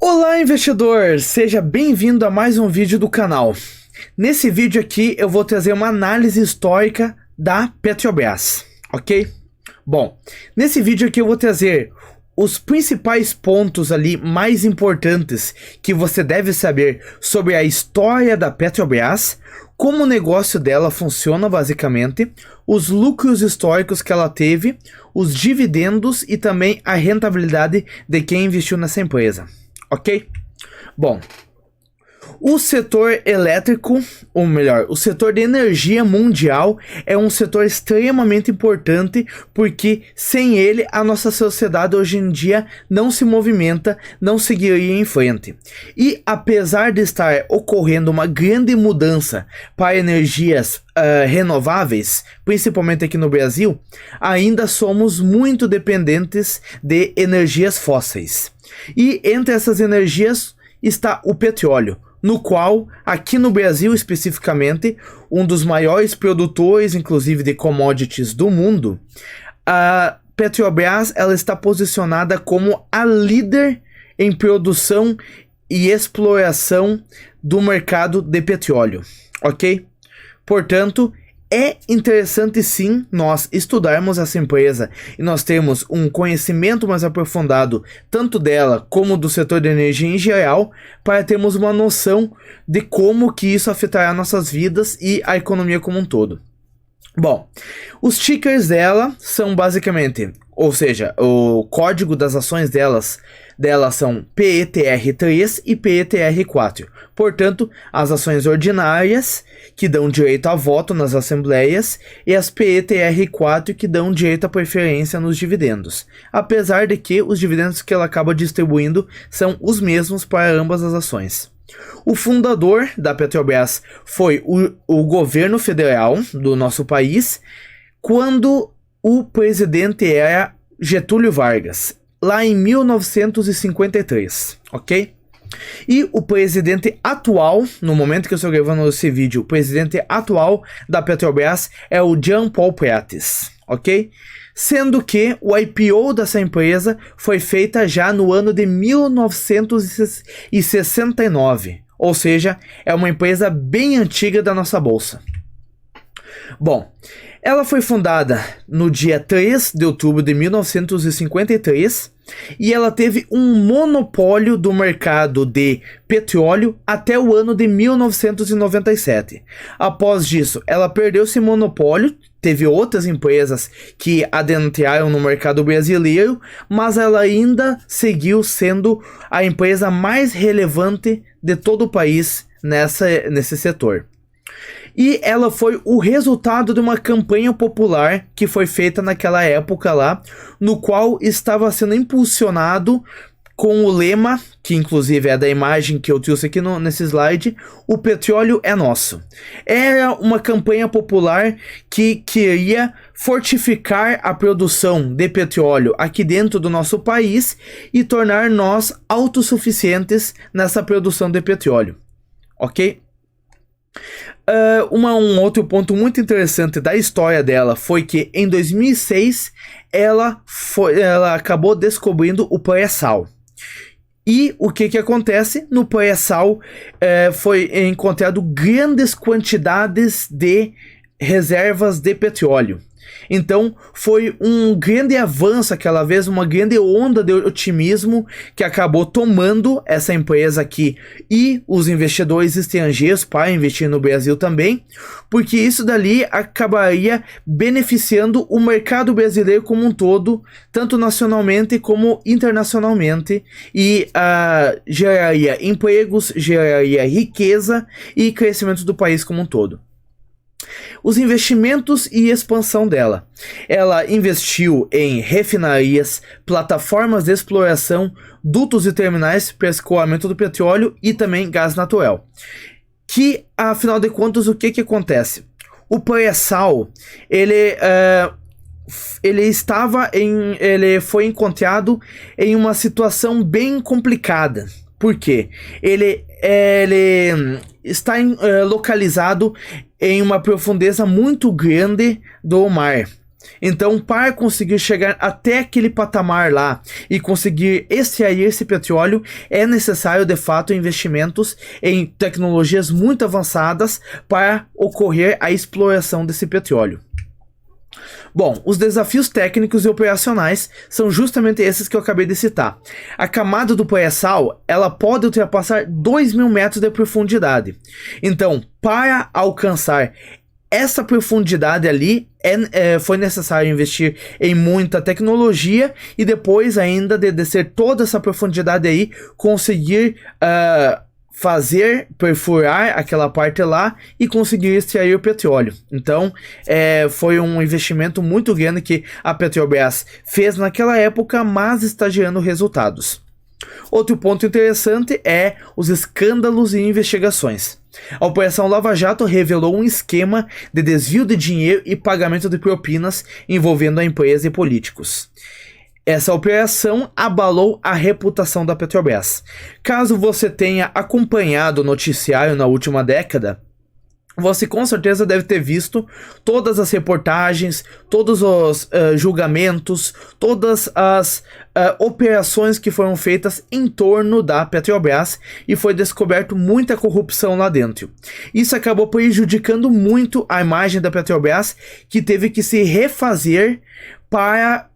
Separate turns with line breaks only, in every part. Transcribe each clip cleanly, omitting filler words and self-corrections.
Olá, investidor! Seja bem-vindo a mais um vídeo do canal. Nesse vídeo aqui eu vou trazer uma análise histórica da Petrobras, ok? Bom, nesse vídeo aqui eu vou trazer os principais pontos ali mais importantes que você deve saber sobre a história da Petrobras, como o negócio dela funciona basicamente, os lucros históricos que ela teve, os dividendos e também a rentabilidade de quem investiu nessa empresa. Ok? Bom, o setor elétrico, ou melhor, o setor de energia mundial é um setor extremamente importante porque sem ele a nossa sociedade hoje em dia não se movimenta, não seguiria em frente. E apesar de estar ocorrendo uma grande mudança para energias renováveis, principalmente aqui no Brasil, ainda somos muito dependentes de energias fósseis. E entre essas energias está o petróleo, no qual, aqui no Brasil especificamente, um dos maiores produtores, inclusive, de commodities do mundo, a Petrobras ela está posicionada como a líder em produção e exploração do mercado de petróleo, ok? Portanto, é interessante sim nós estudarmos essa empresa e nós termos um conhecimento mais aprofundado tanto dela como do setor de energia em geral para termos uma noção de como que isso afetará nossas vidas e a economia como um todo. Bom, os tickers dela são basicamente, ou seja, o código das ações delas são PETR3 e PETR4. Portanto, as ações ordinárias, que dão direito a voto nas assembleias, e as PETR4, que dão direito a preferência nos dividendos. Apesar de que os dividendos que ela acaba distribuindo são os mesmos para ambas as ações. O fundador da Petrobras foi o governo federal do nosso país, quando o presidente era Getúlio Vargas, lá em 1953, ok? E o presidente atual, no momento que eu estou gravando esse vídeo, o presidente atual da Petrobras é o Jean Paul Prates, ok? Sendo que o IPO dessa empresa foi feita já no ano de 1969, ou seja, é uma empresa bem antiga da nossa bolsa. Bom, ela foi fundada no dia 3 de outubro de 1953 e ela teve um monopólio do mercado de petróleo até o ano de 1997. Após disso, ela perdeu esse monopólio, teve outras empresas que adentraram no mercado brasileiro, mas ela ainda seguiu sendo a empresa mais relevante de todo o país nesse setor. E ela foi o resultado de uma campanha popular que foi feita naquela época lá, no qual estava sendo impulsionado com o lema, que inclusive é da imagem que eu trouxe aqui nesse slide, o petróleo é nosso. Era uma campanha popular que queria fortificar a produção de petróleo aqui dentro do nosso país e tornar nós autossuficientes nessa produção de petróleo, ok? Um outro ponto muito interessante da história dela foi que em 2006 ela acabou descobrindo o pré-sal. E o que acontece? No pré-sal foi encontrado grandes quantidades de reservas de petróleo. Então foi um grande avanço aquela vez, uma grande onda de otimismo que acabou tomando essa empresa aqui e os investidores estrangeiros para investir no Brasil também, porque isso dali acabaria beneficiando o mercado brasileiro como um todo, tanto nacionalmente como internacionalmente, e geraria empregos, geraria riqueza e crescimento do país como um todo. Os investimentos e expansão dela. Ela investiu em refinarias, plataformas de exploração, dutos e terminais para escoamento do petróleo e também gás natural. Que, afinal de contas, o que acontece? O pré-sal, ele foi encontrado em uma situação bem complicada. Por quê? Ele está localizado em uma profundeza muito grande do mar. Então, para conseguir chegar até aquele patamar lá e conseguir extrair esse petróleo, é necessário, de fato, investimentos em tecnologias muito avançadas para ocorrer a exploração desse petróleo. Bom, os desafios técnicos e operacionais são justamente esses que eu acabei de citar. A camada do pré-sal, ela pode ultrapassar 2.000 metros de profundidade. Então, para alcançar essa profundidade ali, foi necessário investir em muita tecnologia e depois ainda de descer toda essa profundidade aí, conseguir perfurar aquela parte lá e conseguir extrair o petróleo. Então, foi um investimento muito grande que a Petrobras fez naquela época, mas está gerando resultados. Outro ponto interessante é os escândalos e investigações. A Operação Lava Jato revelou um esquema de desvio de dinheiro e pagamento de propinas envolvendo a empresa e políticos. Essa operação abalou a reputação da Petrobras. Caso você tenha acompanhado o noticiário na última década, você com certeza deve ter visto todas as reportagens, todos os julgamentos, todas as operações que foram feitas em torno da Petrobras e foi descoberto muita corrupção lá dentro. Isso acabou prejudicando muito a imagem da Petrobras, que teve que se refazer para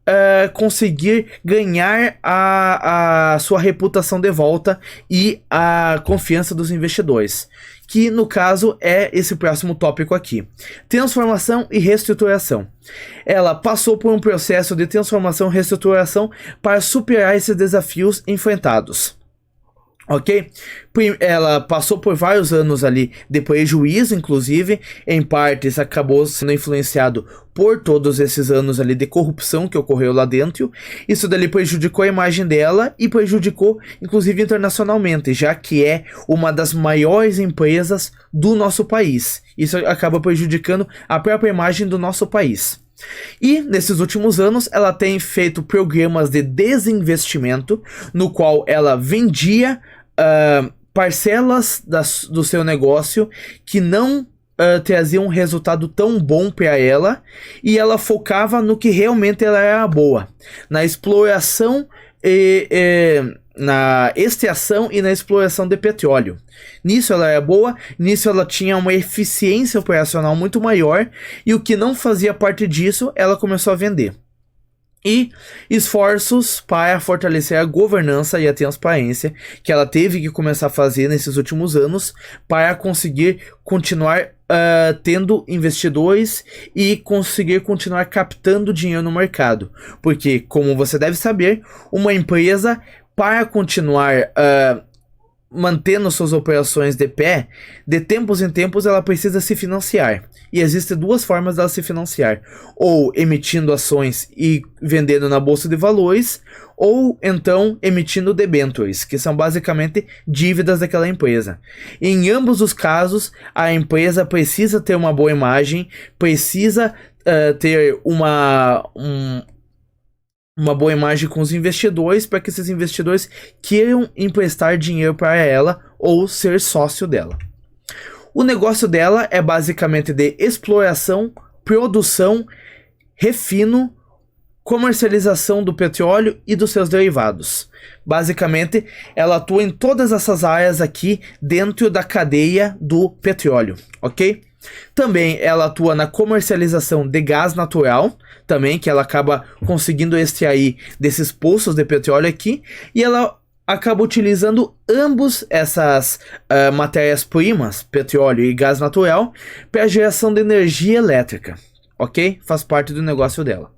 conseguir ganhar a sua reputação de volta e a confiança dos investidores, que no caso é esse próximo tópico aqui. Transformação e reestruturação. Ela passou por um processo de transformação e reestruturação para superar esses desafios enfrentados. Ok? Ela passou por vários anos ali de prejuízo, inclusive, em partes acabou sendo influenciado por todos esses anos ali de corrupção que ocorreu lá dentro. Isso dali prejudicou a imagem dela e prejudicou, inclusive, internacionalmente, já que é uma das maiores empresas do nosso país. Isso acaba prejudicando a própria imagem do nosso país. E, nesses últimos anos, ela tem feito programas de desinvestimento, no qual ela vendia parcelas do seu negócio que não traziam um resultado tão bom para ela, e ela focava no que realmente ela era boa, na exploração na extração e na exploração de petróleo. Nisso ela era boa, nisso ela tinha uma eficiência operacional muito maior, e o que não fazia parte disso, ela começou a vender. E esforços para fortalecer a governança e a transparência que ela teve que começar a fazer nesses últimos anos para conseguir continuar tendo investidores e conseguir continuar captando dinheiro no mercado. Porque, como você deve saber, uma empresa, para continuar mantendo suas operações de pé, de tempos em tempos ela precisa se financiar. E existem duas formas dela se financiar: ou emitindo ações e vendendo na bolsa de valores, ou então emitindo debentures, que são basicamente dívidas daquela empresa. Em ambos os casos, a empresa precisa ter uma boa imagem, precisa ter uma boa imagem com os investidores, para que esses investidores queiram emprestar dinheiro para ela ou ser sócio dela. O negócio dela é basicamente de exploração, produção, refino, comercialização do petróleo e dos seus derivados. Basicamente, ela atua em todas essas áreas aqui dentro da cadeia do petróleo, ok? Também ela atua na comercialização de gás natural, também, que ela acaba conseguindo extrair desses poços de petróleo aqui, e ela acaba utilizando ambos essas matérias-primas, petróleo e gás natural, para a geração de energia elétrica, ok? Faz parte do negócio dela.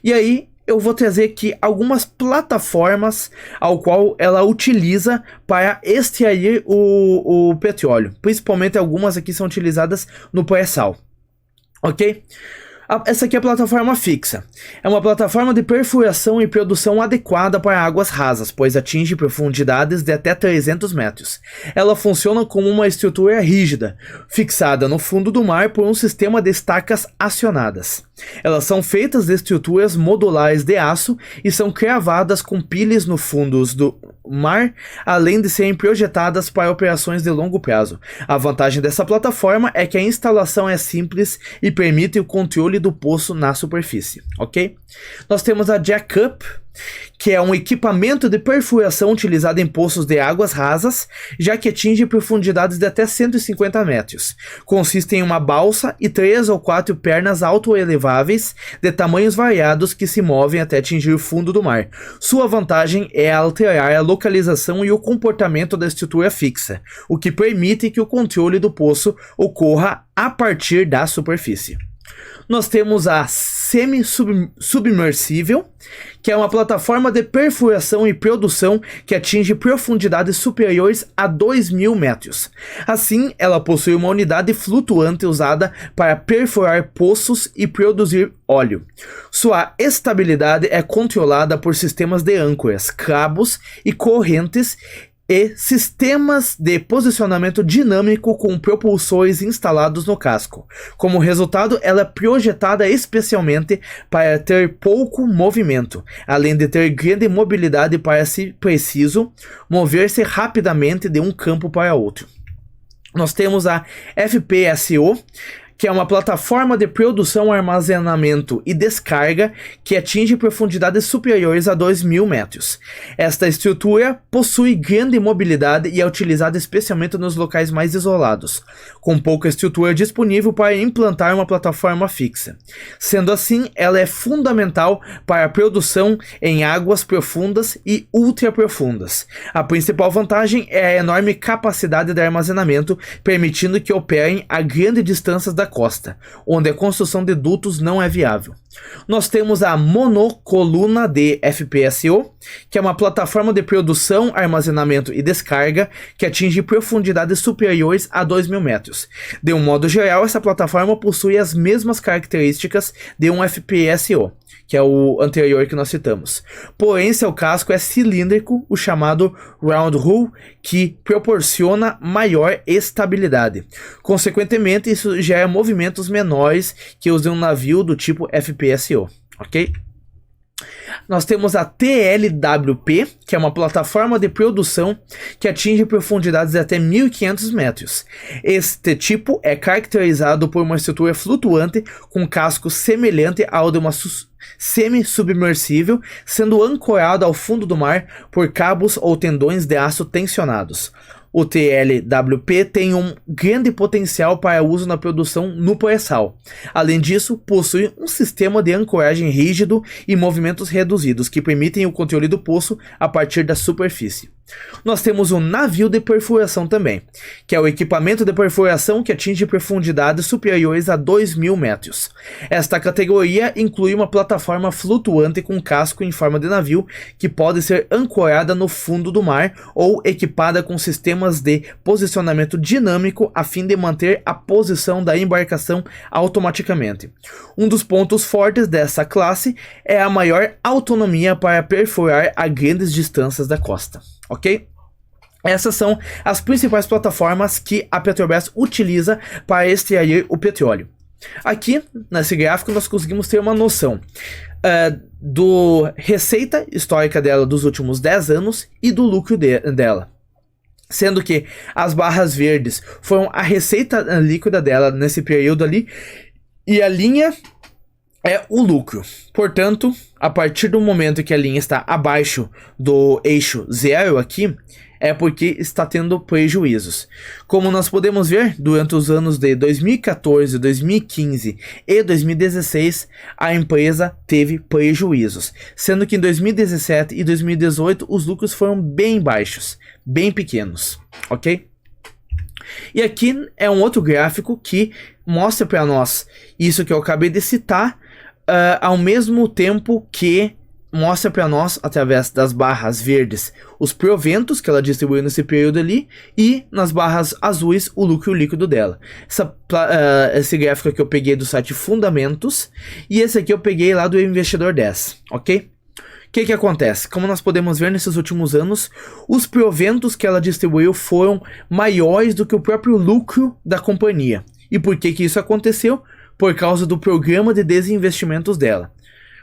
E aí, eu vou trazer aqui algumas plataformas ao qual ela utiliza para extrair o petróleo. Principalmente algumas aqui são utilizadas no pré-sal, ok? Essa aqui é a plataforma fixa. É uma plataforma de perfuração e produção adequada para águas rasas, pois atinge profundidades de até 300 metros. Ela funciona como uma estrutura rígida, fixada no fundo do mar por um sistema de estacas acionadas. Elas são feitas de estruturas modulares de aço e são cravadas com pilhas no mar, além de serem projetadas para operações de longo prazo. A vantagem dessa plataforma é que a instalação é simples e permite o controle do poço na superfície, ok? Nós temos a Jack-Up, que é um equipamento de perfuração utilizado em poços de águas rasas, já que atinge profundidades de até 150 metros. Consiste em uma balsa e 3 ou 4 pernas autoeleváveis de tamanhos variados que se movem até atingir o fundo do mar. Sua vantagem é alterar a localização e o comportamento da estrutura fixa, o que permite que o controle do poço ocorra a partir da superfície. Nós temos a semi-submersível, que é uma plataforma de perfuração e produção que atinge profundidades superiores a 2.000 metros. Assim, ela possui uma unidade flutuante usada para perfurar poços e produzir óleo. Sua estabilidade é controlada por sistemas de âncoras, cabos e correntes e sistemas de posicionamento dinâmico com propulsores instalados no casco. Como resultado, ela é projetada especialmente para ter pouco movimento, além de ter grande mobilidade para, se preciso, mover-se rapidamente de um campo para outro. Nós temos a FPSO, que é uma plataforma de produção, armazenamento e descarga que atinge profundidades superiores a 2.000 metros. Esta estrutura possui grande mobilidade e é utilizada especialmente nos locais mais isolados, com pouca estrutura disponível para implantar uma plataforma fixa. Sendo assim, ela é fundamental para a produção em águas profundas e ultraprofundas. A principal vantagem é a enorme capacidade de armazenamento, permitindo que operem a grandes distâncias da costa, onde a construção de dutos não é viável. Nós temos a monocoluna de FPSO, que é uma plataforma de produção, armazenamento e descarga que atinge profundidades superiores a 2.000 metros. De um modo geral, essa plataforma possui as mesmas características de um FPSO, que é o anterior que nós citamos. Porém, seu casco é cilíndrico, o chamado round hull, que proporciona maior estabilidade. Consequentemente, isso gera movimentos menores que os de um navio do tipo FPSO, ok? Nós temos a TLWP, que é uma plataforma de produção que atinge profundidades de até 1.500 metros. Este tipo é caracterizado por uma estrutura flutuante com casco semelhante ao de uma semi-submersível, sendo ancorado ao fundo do mar por cabos ou tendões de aço tensionados. O TLWP tem um grande potencial para uso na produção no pré-sal. Além disso, possui um sistema de ancoragem rígido e movimentos reduzidos que permitem o controle do poço a partir da superfície. Nós temos um navio de perfuração também, que é o equipamento de perfuração que atinge profundidades superiores a 2.000 metros. Esta categoria inclui uma plataforma flutuante com casco em forma de navio que pode ser ancorada no fundo do mar ou equipada com sistemas de posicionamento dinâmico a fim de manter a posição da embarcação automaticamente. Um dos pontos fortes dessa classe é a maior autonomia para perfurar a grandes distâncias da costa. Ok? Essas são as principais plataformas que a Petrobras utiliza para extrair o petróleo. Aqui, nesse gráfico, nós conseguimos ter uma noção do receita histórica dela dos últimos 10 anos e do lucro dela. Sendo que as barras verdes foram a receita líquida dela nesse período ali, e a linha é o lucro. Portanto, a partir do momento que a linha está abaixo do eixo zero aqui, é porque está tendo prejuízos. Como nós podemos ver, durante os anos de 2014, 2015 e 2016, a empresa teve prejuízos, sendo que em 2017 e 2018 os lucros foram bem baixos, bem pequenos, ok? E aqui é um outro gráfico que mostra para nós isso que eu acabei de citar, ao mesmo tempo que mostra para nós, através das barras verdes, os proventos que ela distribuiu nesse período ali, e nas barras azuis, o lucro líquido dela. Esse gráfico aqui eu peguei do site Fundamentos, e esse aqui eu peguei lá do Investidor 10, ok? O que acontece? Como nós podemos ver nesses últimos anos, os proventos que ela distribuiu foram maiores do que o próprio lucro da companhia. E por que isso aconteceu? Por causa do programa de desinvestimentos dela.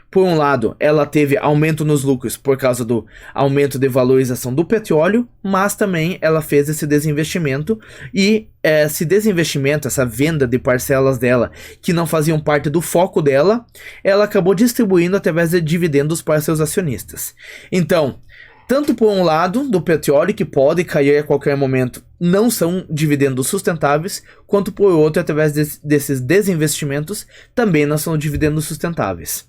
Por um lado, ela teve aumento nos lucros por causa do aumento de valorização do petróleo, mas também ela fez esse desinvestimento e esse desinvestimento, essa venda de parcelas dela que não faziam parte do foco dela, ela acabou distribuindo através de dividendos para seus acionistas. Então, tanto por um lado do petróleo, que pode cair a qualquer momento, não são dividendos sustentáveis, quanto por outro, através desses desinvestimentos, também não são dividendos sustentáveis.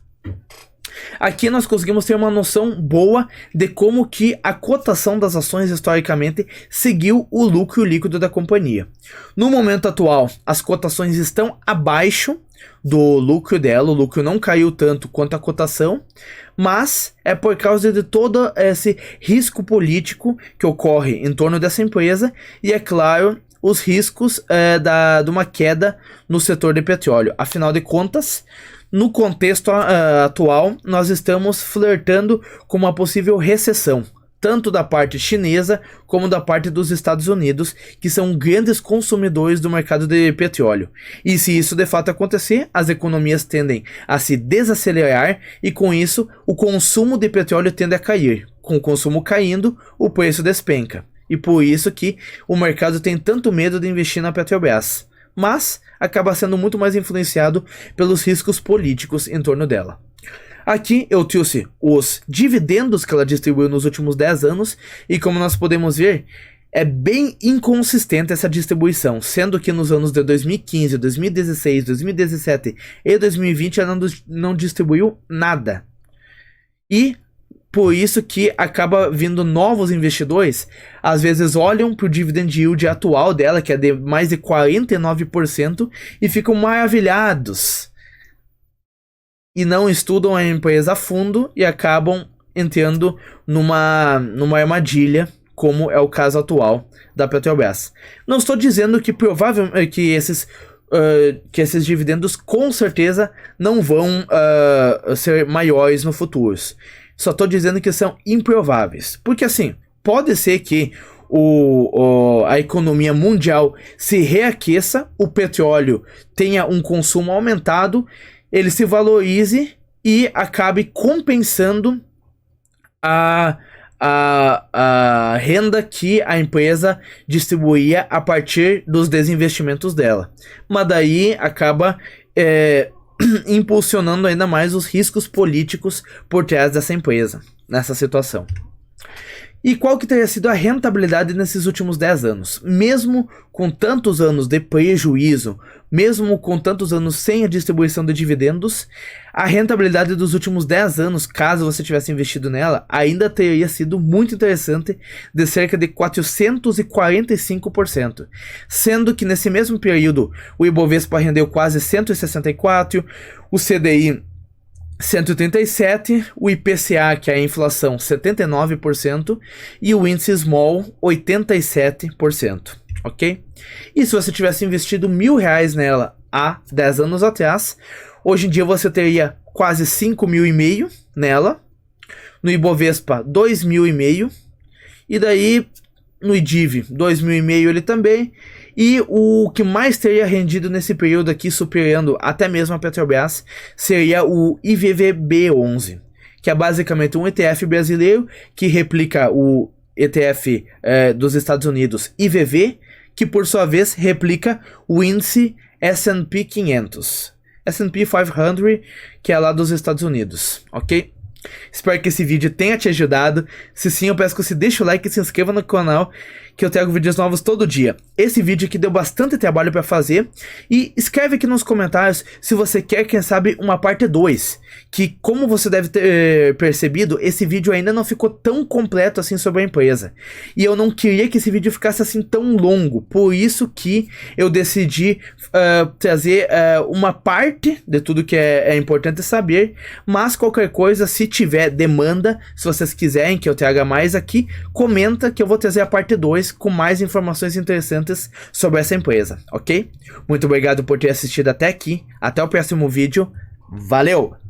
Aqui nós conseguimos ter uma noção boa de como que a cotação das ações historicamente seguiu o lucro líquido da companhia. No momento atual, as cotações estão abaixo do lucro dela, o lucro não caiu tanto quanto a cotação, mas é por causa de todo esse risco político que ocorre em torno dessa empresa e, é claro, os riscos de uma queda no setor de petróleo. Afinal de contas, no contexto atual, nós estamos flertando com uma possível recessão, tanto da parte chinesa como da parte dos Estados Unidos, que são grandes consumidores do mercado de petróleo. E se isso de fato acontecer, as economias tendem a se desacelerar e com isso o consumo de petróleo tende a cair. Com o consumo caindo, o preço despenca. E por isso que o mercado tem tanto medo de investir na Petrobras. Mas acaba sendo muito mais influenciado pelos riscos políticos em torno dela. Aqui eu trouxe os dividendos que ela distribuiu nos últimos 10 anos e, como nós podemos ver, é bem inconsistente essa distribuição, sendo que nos anos de 2015, 2016, 2017 e 2020 ela não distribuiu nada. E por isso que acaba vindo novos investidores, às vezes olham para o dividend yield atual dela, que é de mais de 49%, e ficam maravilhados. E não estudam a empresa a fundo e acabam entrando numa armadilha, como é o caso atual da Petrobras. Não estou dizendo que provavelmente que esses dividendos com certeza não vão ser maiores no futuro. Só estou dizendo que são improváveis. Porque assim, pode ser que a economia mundial se reaqueça, o petróleo tenha um consumo aumentado, ele se valorize e acabe compensando a renda que a empresa distribuía a partir dos desinvestimentos dela. Mas daí acaba impulsionando ainda mais os riscos políticos por trás dessa empresa, nessa situação. E qual que teria sido a rentabilidade nesses últimos 10 anos? Mesmo com tantos anos de prejuízo, mesmo com tantos anos sem a distribuição de dividendos, a rentabilidade dos últimos 10 anos, caso você tivesse investido nela, ainda teria sido muito interessante, de cerca de 445%. Sendo que nesse mesmo período, o Ibovespa rendeu quase 164%, o CDI 137%, o IPCA, que é a inflação, 79%, e o índice Small, 87%, ok? E se você tivesse investido R$1.000 nela há 10 anos atrás, hoje em dia você teria quase 5.500 nela, no Ibovespa 2.500, e daí no IDIV 2.500 ele também, e o que mais teria rendido nesse período aqui, superando até mesmo a Petrobras, seria o IVVB11, que é basicamente um ETF brasileiro que replica o ETF dos Estados Unidos IVV, que por sua vez replica o índice S&P 500, S&P 500, que é lá dos Estados Unidos, ok? Espero que esse vídeo tenha te ajudado. Se sim, eu peço que você deixe o like e se inscreva no canal, que eu trago vídeos novos todo dia. Esse vídeo aqui deu bastante trabalho para fazer. E escreve aqui nos comentários se você quer, quem sabe, uma parte 2. Que, como você deve ter percebido, esse vídeo ainda não ficou tão completo assim sobre a empresa. E eu não queria que esse vídeo ficasse assim tão longo. Por isso que eu decidi trazer uma parte de tudo que é importante saber. Mas qualquer coisa, se tiver demanda, se vocês quiserem que eu traga mais aqui, comenta que eu vou trazer a parte 2 com mais informações interessantes sobre essa empresa, ok? Muito obrigado por ter assistido até aqui. Até o próximo vídeo. Valeu!